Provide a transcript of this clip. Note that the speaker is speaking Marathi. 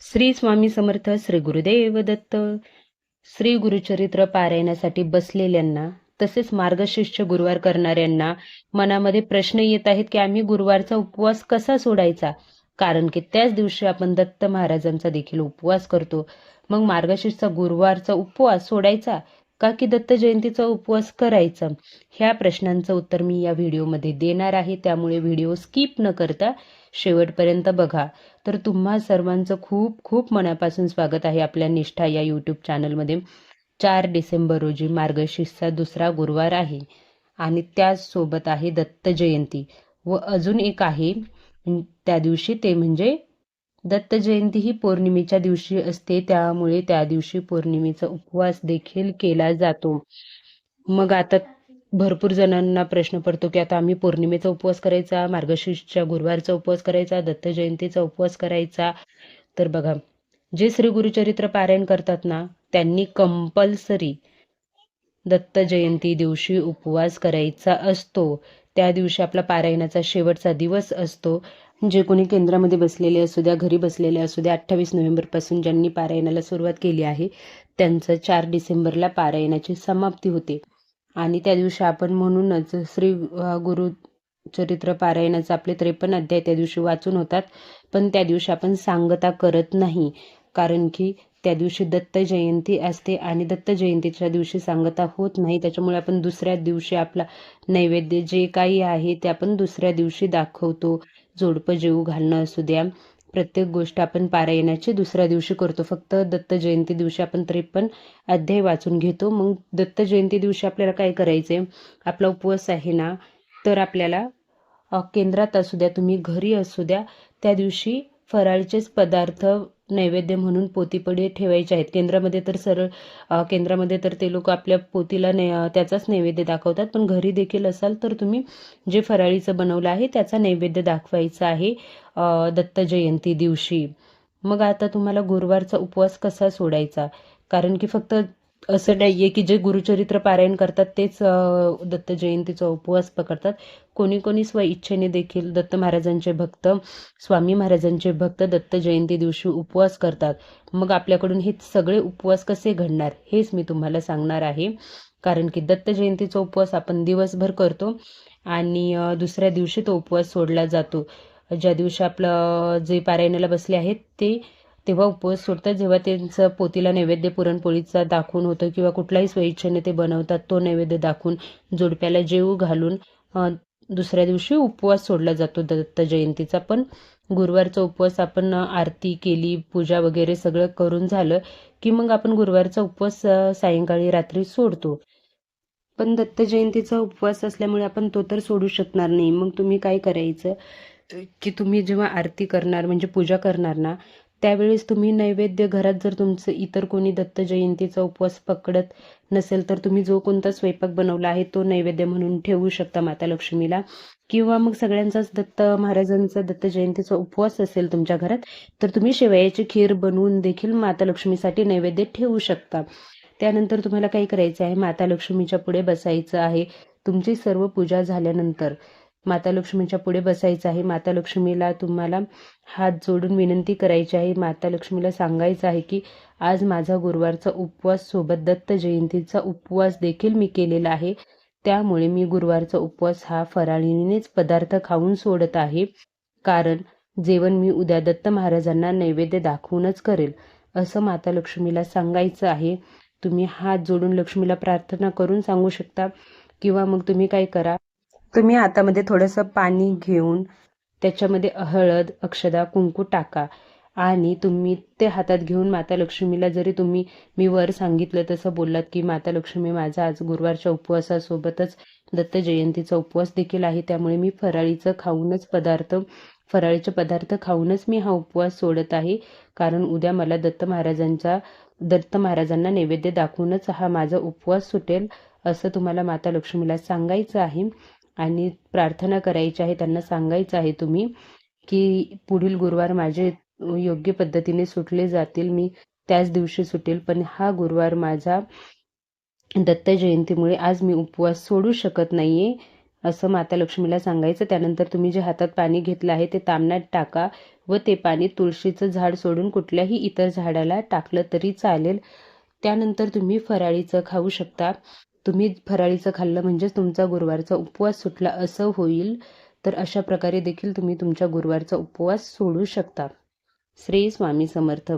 श्री स्वामी समर्थ. श्री गुरुदेव दत्त. श्री गुरुचरित्र पारायणासाठी बसलेल्यांना तसेच मार्गशीर्ष गुरुवार करणाऱ्यांना मनामध्ये प्रश्न येत आहेत की आम्ही गुरुवारचा उपवास कसा सोडायचा, कारण की त्याच दिवशी आपण दत्त महाराजांचा देखील उपवास करतो. मग मार्गशीर्षचा गुरुवारचा उपवास सोडायचा का की दत्त जयंतीचा उपवास करायचा, ह्या प्रश्नांचं उत्तर मी या व्हिडिओमध्ये देणार आहे. त्यामुळे व्हिडिओ स्किप न करता शेवटपर्यंत बघा. तर तुम्हा सर्वांचं खूप खूप मनापासून स्वागत आहे आपल्या निष्ठा या यूट्यूब चॅनलमध्ये. 4 डिसेंबर रोजी मार्गशीर्षचा दुसरा गुरुवार आहे आणि त्याचसोबत आहे दत्त जयंती व अजून एक आहे त्या दिवशी, ते म्हणजे दत्त जयंती ही पौर्णिमेच्या दिवशी असते, त्यामुळे त्या दिवशी पौर्णिमेचा उपवास देखील केला जातो. मग आता भरपूर जणांना प्रश्न पडतो की आता आम्ही पौर्णिमेचा उपवास करायचा, मार्गशीर्षच्या गुरुवारचा उपवास करायचा, दत्त जयंतीचा उपवास करायचा. तर बघा, जे श्री गुरुचरित्र पारायण करतात ना, त्यांनी कंपल्सरी दत्त जयंती दिवशी उपवास करायचा असतो. त्या दिवशी आपला पारायणाचा शेवटचा दिवस असतो. जे कोणी केंद्रामध्ये बसलेले असू द्या, घरी बसलेले असू द्या, 28 नोव्हेंबरपासून ज्यांनी पारायणाला सुरुवात केली आहे त्यांचं 4 डिसेंबरला पारायणाची समाप्ती होते. आणि त्या दिवशी आपण म्हणूनच श्री गुरुचरित्र पारायणाचे आपले 53 अध्याय त्या दिवशी वाचून होतात. पण त्या दिवशी आपण सांगता करत नाही, कारण की त्या दिवशी दत्त जयंती असते आणि दत्त जयंतीच्या दिवशी सांगता होत नाही. त्याच्यामुळे आपण दुसऱ्या दिवशी आपला नैवेद्य जे काही आहे ते आपण दुसऱ्या दिवशी दाखवतो. जोडपं जेवू घालणं असू द्या, प्रत्येक गोष्ट आपण पारायणाची दुसऱ्या दिवशी करतो. फक्त दत्त जयंती दिवशी आपण 53 अध्याय वाचून घेतो. मग दत्त जयंती दिवशी आपल्याला काय करायचंय, आपला उपवास आहे ना, तर आपल्याला केंद्रात असू द्या, तुम्ही घरी असू द्या, त्या दिवशी फराळचेच पदार्थ नैवेद्य म्हणून पोतीपुढे ठेवायचे आहेत. केंद्रामध्ये तर ते लोक आपल्या पोतीला त्याचाच नैवेद्य दाखवतात, पण घरी देखील असाल तर तुम्ही जे फराळीचं बनवलं आहे त्याचा नैवेद्य दाखवायचा आहे दत्त जयंती दिवशी. मग आता तुम्हाला गुरुवारचा उपवास कसा सोडायचा, कारण की फक्त असं नाहीये की जे गुरुचरित्र पारायण करतात तेच दत्त जयंतीचा उपवास पकडतात. कोणी कोणी स्वइच्छेने देखील दत्त महाराजांचे भक्त, स्वामी महाराजांचे भक्त दत्त जयंती दिवशी उपवास करतात. मग आपल्याकडून हे सगळे उपवास कसे घडणार हेच मी तुम्हाला सांगणार आहे. कारण की दत्त जयंतीचा उपवास आपण दिवसभर करतो आणि दुसऱ्या दिवशी तो उपवास सोडला जातो. ज्या दिवशी आपलं जे पारायणाला बसले आहेत ते तेव्हा उपवास सोडतात, जेव्हा त्यांचं पोतीला नैवेद्य पुरणपोळीचा दाखवून होतं किंवा कुठलाही स्वइच्छेने ते बनवतात, तो नैवेद्य दाखवून जोडप्याला जेवू घालून दुसऱ्या दिवशी उपवास सोडला जातो दत्त जयंतीचा. पण गुरुवारचा उपवास आपण आरती केली, पूजा वगैरे सगळं करून झालं की मग आपण गुरुवारचा उपवास सायंकाळी रात्री सोडतो. पण दत्त जयंतीचा उपवास असल्यामुळे आपण तो तर सोडू शकणार नाही. मग तुम्ही काय करायचं की तुम्ही जेव्हा आरती करणार म्हणजे पूजा करणार ना, त्यावेळेस तुम्ही नैवेद्य घरात, जर तुमचं इतर कोणी दत्त जयंतीचा उपवास पकडत नसेल तर तुम्ही जो कोणता स्वयंपाक बनवला आहे तो नैवेद्य म्हणून ठेवू शकता माता लक्ष्मीला. किंवा मग सगळ्यांचाच दत्त महाराजांचा दत्त जयंतीचा उपवास असेल तुमच्या घरात तर तुम्ही शेवयाची खीर बनवून देखील माता लक्ष्मीसाठी नैवेद्य ठेवू शकता. त्यानंतर तुम्हाला काय करायचं आहे, माता लक्ष्मीच्या पुढे बसायचं आहे. तुमची सर्व पूजा झाल्यानंतर माता लक्ष्मीच्या पुढे बसायचं आहे. माता लक्ष्मीला तुम्हाला हात जोडून विनंती करायची आहे. माता लक्ष्मीला सांगायचं आहे की आज माझा गुरुवारचा उपवास सोबत दत्त जयंतीचा उपवास देखील मी केलेला आहे, त्यामुळे मी गुरुवारचा उपवास हा फराळीनेच पदार्थ खाऊन सोडत आहे, कारण जेवण मी उद्या दत्त महाराजांना नैवेद्य दाखवूनच करेल, असं माता लक्ष्मीला सांगायचं आहे. तुम्ही हात जोडून लक्ष्मीला प्रार्थना करून सांगू शकता. किंवा मग तुम्ही काय करा, तुम्ही हातामध्ये थोडंसं पाणी घेऊन त्याच्यामध्ये हळद, अक्षदा, कुंकू टाका आणि तुम्ही ते हातात घेऊन माता लक्ष्मीला, जरी तुम्ही मी वर सांगितलं तसं बोललात की माता लक्ष्मी, माझा आज गुरुवारच्या उपवासासोबतच दत्त जयंतीचा उपवास देखील आहे, त्यामुळे मी फराळीचे पदार्थ खाऊनच मी हा उपवास सोडत आहे, कारण उद्या मला दत्त महाराजांना नैवेद्य दाखवूनच हा माझा उपवास सुटेल, असं तुम्हाला माता लक्ष्मीला सांगायचं आहे. आणि प्रार्थना करायची आहे, त्यांना सांगायचं आहे तुम्ही की पुढील गुरुवार माझे योग्य पद्धतीने सुटले जातील, मी त्याच दिवशी सुटेल, पण हा गुरुवार माझा दत्त जयंतीमुळे आज मी उपवास सोडू शकत नाहीये, असं माता लक्ष्मीला सांगायचं. त्यानंतर तुम्ही जे हातात पाणी घेतलं आहे ते तामण्यात टाका व ते पाणी तुळशीचं झाड सोडून कुठल्याही इतर झाडाला टाकलं तरी चालेल. त्यानंतर तुम्ही फराळीचं खाऊ शकता. तुम्ही फराळीचं खाल्लं म्हणजेच तुमचा गुरुवारचा उपवास सुटला असं होईल. तर अशा प्रकारे देखील तुम्ही तुमच्या गुरुवारचा उपवास सोडू शकता. श्री स्वामी समर्थ.